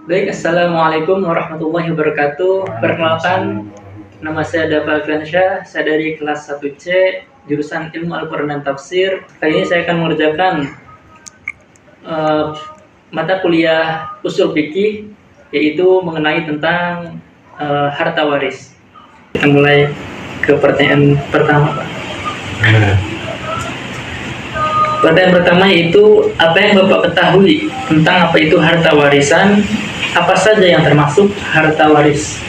Baik, Assalamualaikum warahmatullahi wabarakatuh. Perkenalkan, nama saya Dava Alfiansyah, saya dari kelas 1C, jurusan Ilmu Al-Quran dan Tafsir. Kali ini saya akan mengerjakan mata kuliah Ushul Fikih, yaitu mengenai tentang harta waris. Kita mulai ke pertanyaan pertama, Pak. Pertanyaan pertama yaitu, apa yang Bapak ketahui tentang apa itu harta warisan? Apa saja yang termasuk harta waris?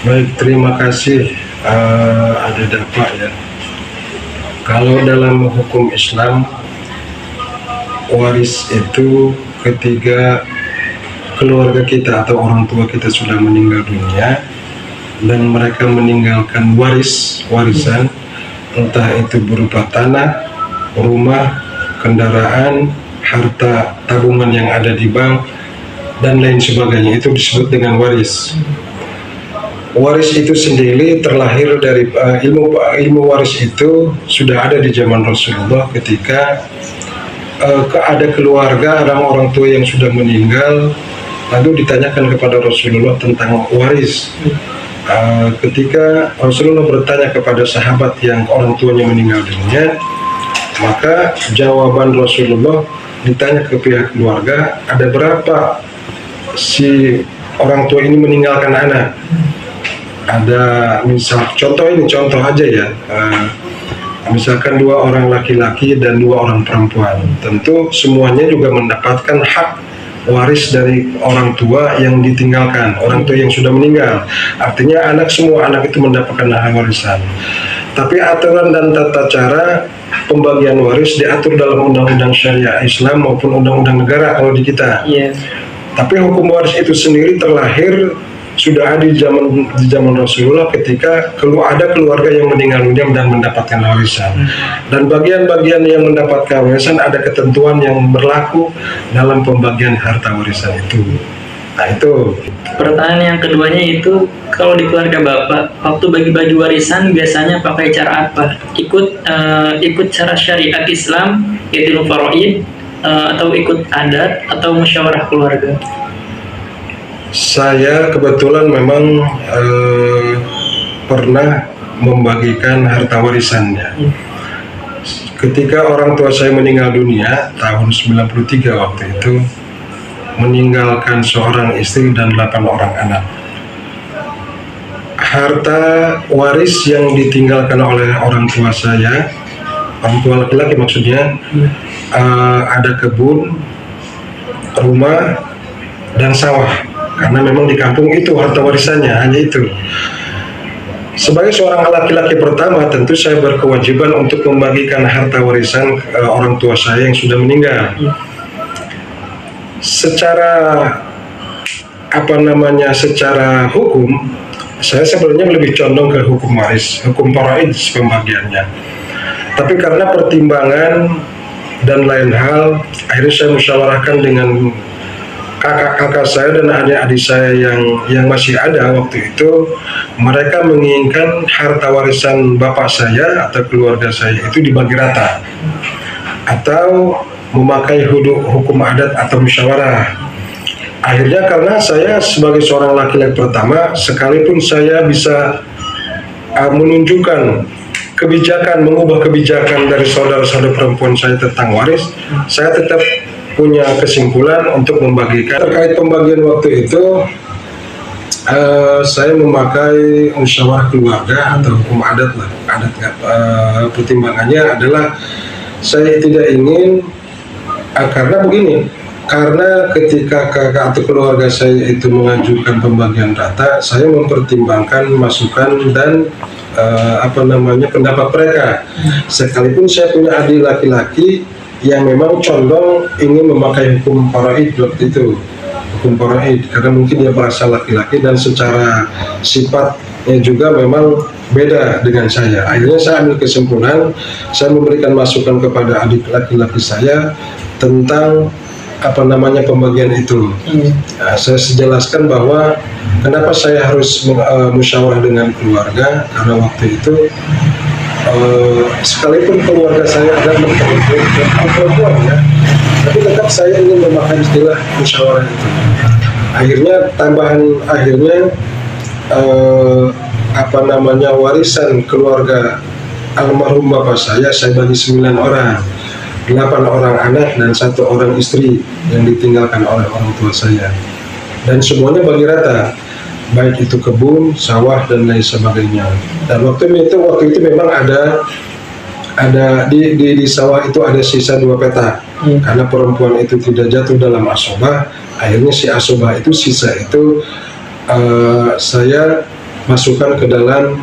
Baik, terima kasih ada Dapak ya. Kalau dalam hukum Islam, waris itu ketika keluarga kita atau orang tua kita sudah meninggal dunia dan mereka meninggalkan warisan, entah itu berupa tanah, rumah, kendaraan, harta tabungan yang ada di bank, dan lain sebagainya, itu disebut dengan waris. Waris itu sendiri terlahir dari ilmu waris itu sudah ada di zaman Rasulullah ketika ada keluarga orang tua yang sudah meninggal, lalu ditanyakan kepada Rasulullah tentang waris. Ketika Rasulullah bertanya kepada sahabat yang orang tuanya meninggal dunia, maka jawaban Rasulullah ditanya ke pihak keluarga, ada berapa si orang tua ini meninggalkan anak. Ada contoh aja ya, misalkan 2 orang laki-laki dan 2 orang perempuan, tentu semuanya juga mendapatkan hak waris dari orang tua yang ditinggalkan, orang tua yang sudah meninggal. Artinya semua anak itu mendapatkan hak warisan. Tapi aturan dan tata cara pembagian waris diatur dalam undang-undang syariah Islam maupun undang-undang negara kalau di kita. Tapi hukum waris itu sendiri terlahir sudah ada di zaman Rasulullah ketika ada keluarga yang meninggal dunia dan mendapatkan warisan. Dan bagian-bagian yang mendapatkan warisan ada ketentuan yang berlaku dalam pembagian harta warisan itu. Nah, itu. Pertanyaan yang keduanya itu, kalau di keluarga Bapak, waktu bagi-bagi warisan biasanya pakai cara apa? Ikut cara syariat Islam, yaitu faraid, atau ikut adat, atau musyawarah keluarga? Saya kebetulan memang pernah membagikan harta warisannya. Ketika orang tua saya meninggal dunia tahun 93 waktu itu, meninggalkan seorang istri dan 8 orang anak. Harta waris yang ditinggalkan oleh orang tua saya, orang tua laki-laki maksudnya, ada kebun, rumah, dan sawah. Karena memang di kampung itu harta warisannya, hanya itu. Sebagai seorang laki-laki pertama, tentu saya berkewajiban untuk membagikan harta warisan ke orang tua saya yang sudah meninggal. Secara hukum, saya sebenarnya lebih condong ke hukum waris, hukum faraid pembagiannya. Tapi karena pertimbangan dan lain hal, akhirnya saya musyawarahkan dengan kakak-kakak saya dan adik-adik saya yang masih ada waktu itu. Mereka menginginkan harta warisan bapak saya atau keluarga saya itu dibagi rata, atau memakai hukum adat atau musyawarah. Akhirnya karena saya sebagai seorang laki-laki pertama, sekalipun saya bisa menunjukkan mengubah kebijakan dari saudara-saudara perempuan saya tentang waris, saya tetap punya kesimpulan untuk membagikan. Terkait pembagian waktu itu, saya memakai musyawarah keluarga atau hukum adat lah. Pertimbangannya adalah saya tidak ingin, karena begini, karena ketika kakak atau keluarga saya itu mengajukan pembagian rata, saya mempertimbangkan masukan dan pendapat mereka. Sekalipun saya punya adik laki-laki yang memang condong ingin memakai hukum faraid waktu itu, hukum faraid, karena mungkin dia merasa laki-laki dan secara sifatnya juga memang beda dengan saya. Akhirnya saya ambil kesimpulan, saya memberikan masukan kepada adik laki-laki saya tentang pembagian itu. Saya jelaskan bahwa kenapa saya harus musyawarah dengan keluarga, karena waktu itu sekalipun keluarga saya adalah perempuan ya, tapi tetap saya ingin memakai istilah musyawarah itu. Akhirnya warisan keluarga almarhum bapak saya bagi 9 orang, 8 orang anak dan 1 orang istri yang ditinggalkan oleh orang tua saya, dan semuanya bagi rata, baik itu kebun, sawah dan lain sebagainya. Dan waktu itu memang ada di sawah itu ada sisa 2 petak. Karena perempuan itu tidak jatuh dalam asobah, akhirnya si asobah itu sisa itu saya masukkan ke dalam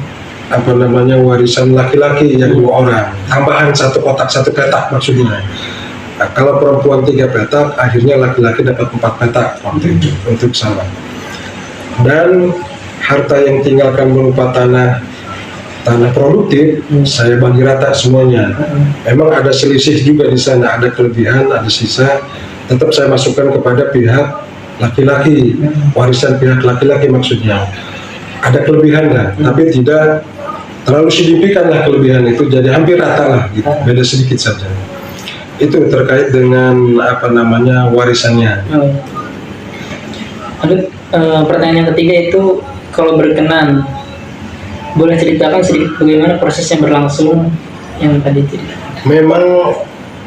warisan laki-laki yang 2 orang, tambahan 1 kotak 1 petak maksudnya. Nah, kalau perempuan 3 petak, akhirnya laki-laki dapat 4 petak waktu itu untuk sawah. Dan harta yang tinggalkan berupa tanah produktif, saya bagi rata semuanya. Memang ada selisih juga di sana, ada kelebihan, ada sisa, tetap saya masukkan kepada pihak laki-laki, warisan pihak laki-laki maksudnya. Ada kelebihan lah, tapi tidak terlalu signifikan lah kelebihan itu, jadi hampir rata lah, gitu. Beda sedikit saja. Itu terkait dengan warisannya. Lalu pertanyaan yang ketiga itu, kalau berkenan, boleh ceritakan sedikit bagaimana proses yang berlangsung yang tadi ceritakan? Memang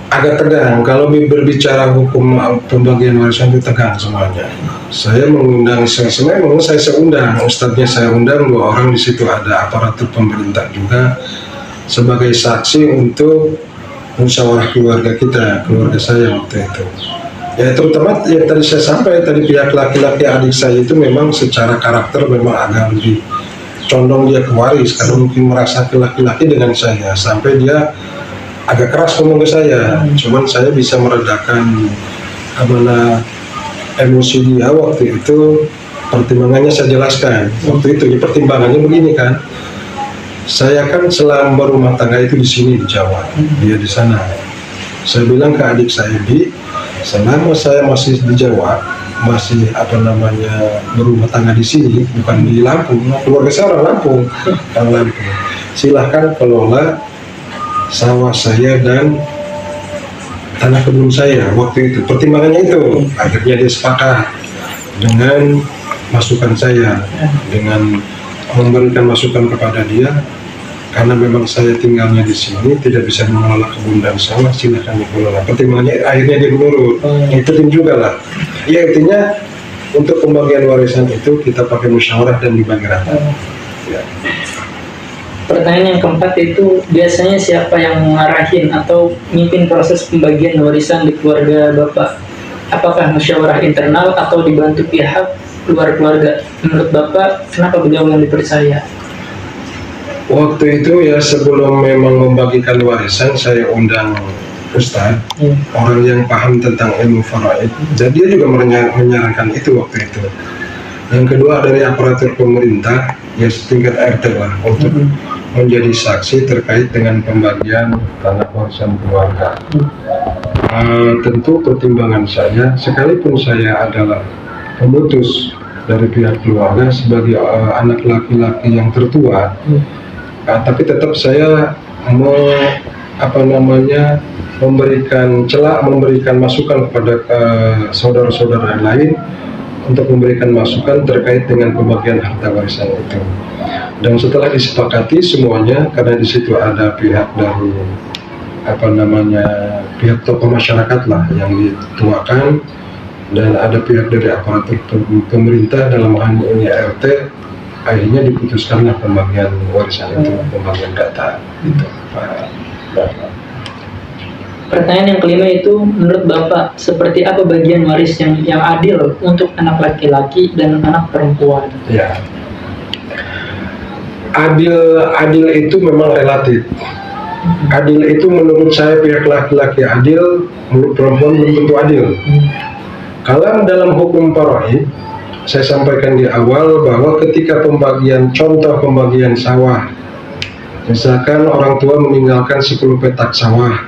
agak tegang kalau berbicara hukum pembagian warisan itu, tegang semuanya. Saya mengundang, saya undang ustadznya, saya undang 2 orang, di situ ada aparatur pemerintah juga sebagai saksi untuk musyawarah keluarga saya waktu itu. Ya terutama yang tadi saya sampaikan tadi, pihak laki-laki adik saya itu memang secara karakter memang agak lebih condong dia ke waris, karena mungkin merasa ke laki-laki dengan saya sampai dia agak keras ngomong ke saya. Cuman saya bisa meredakan emosi dia waktu itu. Pertimbangannya saya jelaskan waktu itu. Pertimbangannya begini kan, saya kan selama berumah tangga itu di sini di Jawa, dia di sana. Saya bilang ke adik saya, Bi, selama saya masih di Jawa, masih berumah tangga di sini, bukan di Lampung. Keluarga saya orang Lampung, silahkan kelola sawah saya dan tanah kebun saya waktu itu. Pertimbangannya itu, akhirnya dia sepakat dengan masukan saya, dengan memberikan masukan kepada dia, karena memang saya tinggalnya di sini, tidak bisa mengelola kebun dan sawah, silahkan dikelola. Pertimbangannya akhirnya dia menurut. Itu juga lah. Ya intinya untuk pembagian warisan itu kita pakai musyawarah dan dibagi rata. Ya. Pertanyaan yang keempat itu, biasanya siapa yang mengarahin atau mimpin proses pembagian warisan di keluarga Bapak? Apakah musyawarah internal atau dibantu pihak luar keluarga? Menurut Bapak, kenapa beliau yang dipercaya? Waktu itu ya, sebelum memang membagikan warisan, saya undang Ustadz, orang yang paham tentang ilmu faraid, dan dia juga menyarankan itu waktu itu. Yang kedua dari aparatur pemerintah, ya setingkat RT lah, untuk menjadi saksi terkait dengan pembagian tanah warisan keluarga. Tentu pertimbangan saya, sekalipun saya adalah pemutus dari pihak keluarga sebagai anak laki-laki yang tertua, tapi tetap saya memberikan masukan kepada saudara-saudara lain untuk memberikan masukan terkait dengan pembagian harta warisan itu. Dan setelah disepakati semuanya, karena di situ ada pihak dari pihak tokoh masyarakat lah yang dituakan, dan ada pihak dari aparatur pemerintah dalam hal ini RT, akhirnya diputuskanlah pembagian warisan itu, pembagian data itu, Pak Bapak. Pertanyaan yang kelima itu, menurut Bapak, seperti apa bagian waris yang adil untuk anak laki-laki dan anak perempuan? Ya, adil itu memang relatif. Adil itu menurut saya pihak laki-laki adil, menurut perempuan belum tentu adil. Kalau dalam hukum faraid, saya sampaikan di awal bahwa ketika contoh pembagian sawah, misalkan orang tua meninggalkan 10 petak sawah,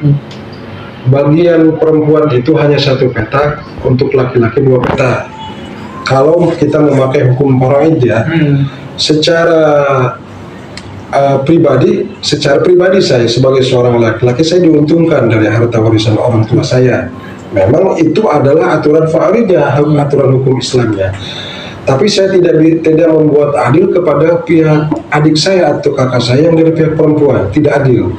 bagian perempuan itu hanya 1 petak, untuk laki-laki 2 petak. Kalau kita memakai hukum faraid ya, secara pribadi saya sebagai seorang laki-laki, saya diuntungkan dari harta warisan orang tua saya. Memang itu adalah aturan fa'aliyah, aturan hukum Islamnya. Tapi saya tidak membuat adil kepada pihak adik saya atau kakak saya yang dari pihak perempuan. Tidak adil.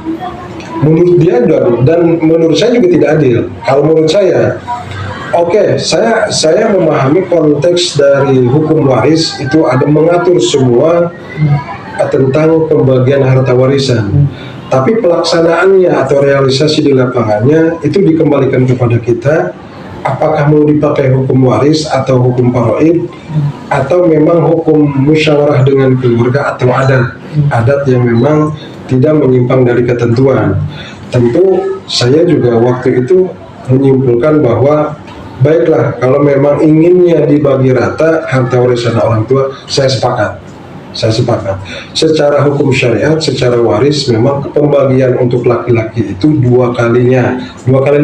Menurut dia dan menurut saya juga tidak adil. Kalau menurut saya, oke, saya memahami konteks dari hukum waris itu ada mengatur semua tentang pembagian harta warisan. Tapi pelaksanaannya atau realisasi di lapangannya itu dikembalikan kepada kita. Apakah mau dipakai hukum waris atau hukum faraid, atau memang hukum musyawarah dengan keluarga atau adat yang memang tidak menyimpang dari ketentuan. Tentu saya juga waktu itu menyimpulkan bahwa baiklah, kalau memang inginnya dibagi rata harta warisan orang tua, saya sepakat. Secara hukum syariat, secara waris, memang pembagian untuk laki-laki itu dua kali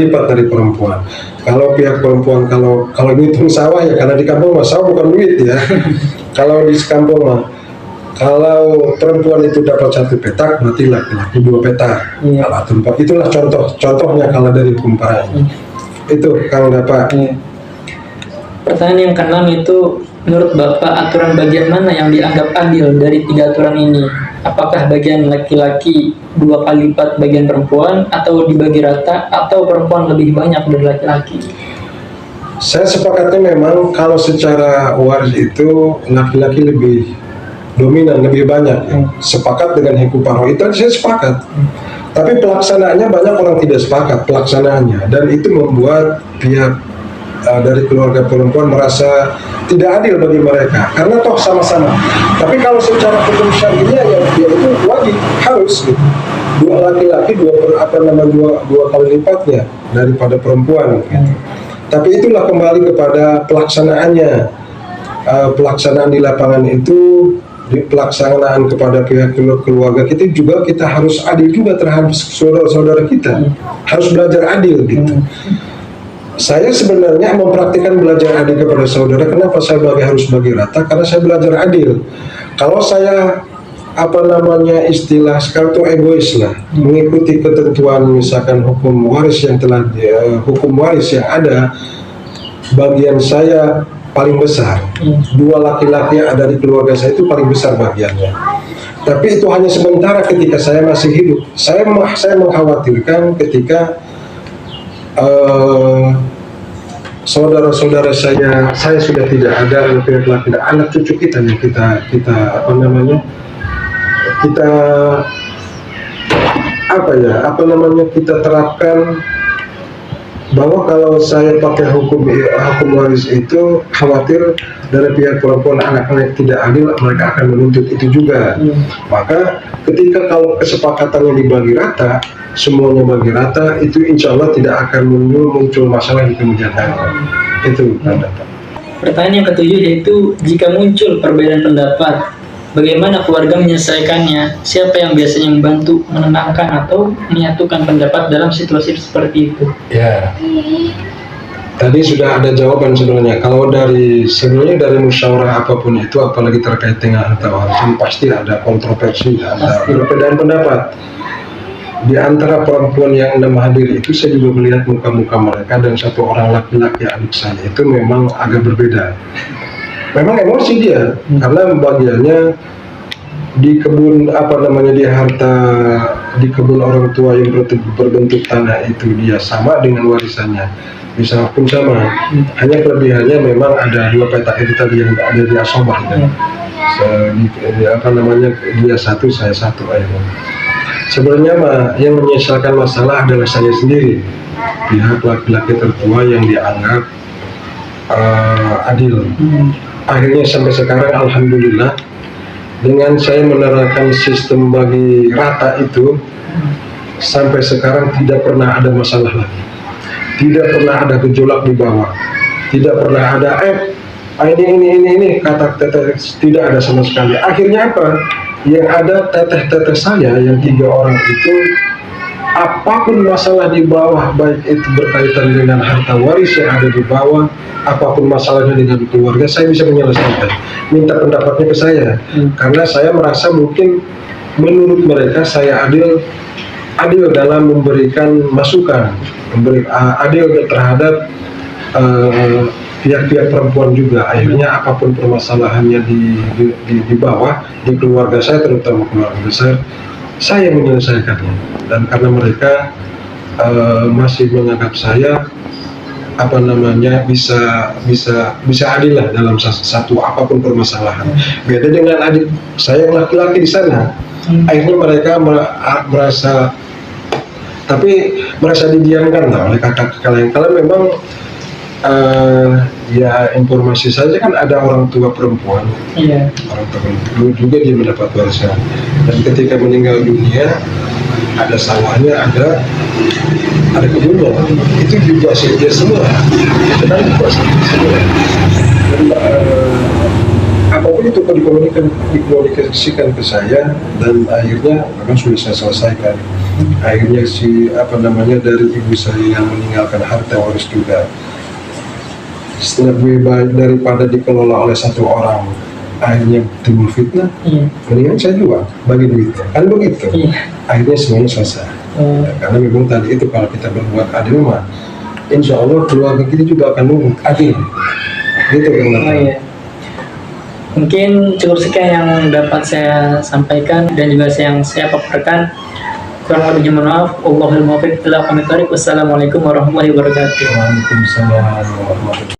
lipat dari perempuan. Kalau pihak perempuan, kalau ngitung sawah ya, karena di kampung mah sawah bukan duit ya. Kalau di kampung mah, kalau perempuan itu dapat 1 petak, berarti laki-laki 2 petak. Kalau itulah contohnya kalau dari hukum para ini. Itu Kang Dapat. Pertanyaan yang keenam itu, menurut Bapak, aturan bagian mana yang dianggap adil dari 3 aturan ini? Apakah bagian laki-laki 2 kali lipat bagian perempuan, atau dibagi rata, atau perempuan lebih banyak dari laki-laki? Saya sepakatnya memang kalau secara waris itu laki-laki lebih dominan, lebih banyak. Sepakat dengan hukum faraid itu saya sepakat. Tapi pelaksanaannya banyak orang tidak sepakat pelaksanaannya, dan itu membuat pihak dari keluarga perempuan merasa tidak adil bagi mereka, karena toh sama-sama. Tapi kalau secara hukum syariahnya ya dia itu wajib, harus gitu. 2 laki-laki dua kali lipatnya daripada perempuan gitu. Tapi itulah kembali kepada pelaksanaannya. Pelaksanaan di lapangan itu, di pelaksanaan kepada pihak keluarga kita juga, kita harus adil juga terhadap saudara-saudara kita. Harus belajar adil gitu. Saya sebenarnya mempraktikkan belajar adil kepada saudara. Kenapa saya harus bagi rata? Karena saya belajar adil. Kalau saya istilah sekarang itu egois lah, mengikuti ketentuan misalkan hukum waris yang ada, bagian saya paling besar. 2 laki-laki yang ada di keluarga saya itu paling besar bagiannya. Tapi itu hanya sementara ketika saya masih hidup. Saya mengkhawatirkan ketika saudara-saudara saya sudah tidak ada, laki-laki, anak cucu kita yang kita terapkan bahwa kalau saya pakai hukum waris itu, khawatir dari pihak perempuan anak-anak tidak adil, mereka akan menuntut itu juga. Maka ketika kalau kesepakatannya dibagi rata, semuanya bagi rata, itu insya Allah tidak akan muncul masalah di kemudian hari. Itu pendapat. Pertanyaan yang ketujuh yaitu, jika muncul perbedaan pendapat, bagaimana keluarga menyelesaikannya? Siapa yang biasanya membantu menenangkan atau menyatukan pendapat dalam situasi seperti itu? Ya, tadi sudah ada jawaban sebenarnya. Kalau sebenarnya dari musyawarah apapun itu, apalagi terkait dengan harta warisan, pasti ada kontroversi, ada perbedaan pendapat. Di antara perempuan yang 6 hadir itu, saya juga melihat muka-muka mereka, dan 1 orang laki-laki adik saya itu memang agak berbeda. Memang emosi dia, karena bagiannya di kebun di kebun orang tua yang berbentuk tanah itu, dia sama dengan warisannya, bisa pun sama. Hanya kelebihannya memang ada 2 petak itu tadi yang ada di asobah kan. Dia 1, saya 1 Sebenarnya yang menyesalkan masalah adalah saya sendiri, pihak laki-laki tertua yang dianggap adil. Akhirnya sampai sekarang alhamdulillah, dengan saya menerapkan sistem bagi rata itu, sampai sekarang tidak pernah ada masalah lagi, tidak pernah ada gejolak di bawah, tidak pernah ada ini kata teteh, tidak ada sama sekali. Akhirnya apa? Yang ada teteh-teteh saya yang 3 orang itu, apapun masalah di bawah, baik itu berkaitan dengan harta waris yang ada di bawah, apapun masalahnya dengan keluarga, saya bisa menyelesaikan. Minta pendapatnya ke saya, karena saya merasa mungkin menurut mereka saya adil adil dalam memberikan masukan, adil terhadap pihak-pihak perempuan juga. Akhirnya apapun permasalahannya di bawah, di keluarga saya, terutama keluarga besar, saya menyelesaikannya. Dan karena mereka masih menganggap saya bisa adil lah dalam satu apapun permasalahan. Beda dengan adik saya yang laki-laki di sana. Akhirnya mereka merasa didiamkan lah oleh kakak-kakak lain. Kalau memang ya informasi saja kan ada orang tua perempuan, orang tua perempuan juga dia mendapat warisan, dan ketika meninggal dunia ada sawahnya, ada kebunnya, itu juga dia semua, sedang semua. Dan apapun itu dikomunikasikan ke saya, dan akhirnya memang sudah saya selesaikan. Akhirnya dari ibu saya yang meninggalkan harta waris juga. Lebih baik daripada dikelola oleh satu orang, akhirnya timbul fitnah, mendingan saya jual bagi duitnya, kan begitu. Akhirnya semuanya selesai. Karena memang tadi itu, kalau kita berbuat adil mah insya Allah keluarga kita juga akan adil gitu kan. Mungkin cukup sekian yang dapat saya sampaikan dan juga yang saya paparkan. Kurang lebihnya mohon maaf. Wallahul muwaffiq ila aqwamit thoriq. Wassalamualaikum warahmatullahi wabarakatuh. Waalaikumsalam warahmatullahi wabarakatuh.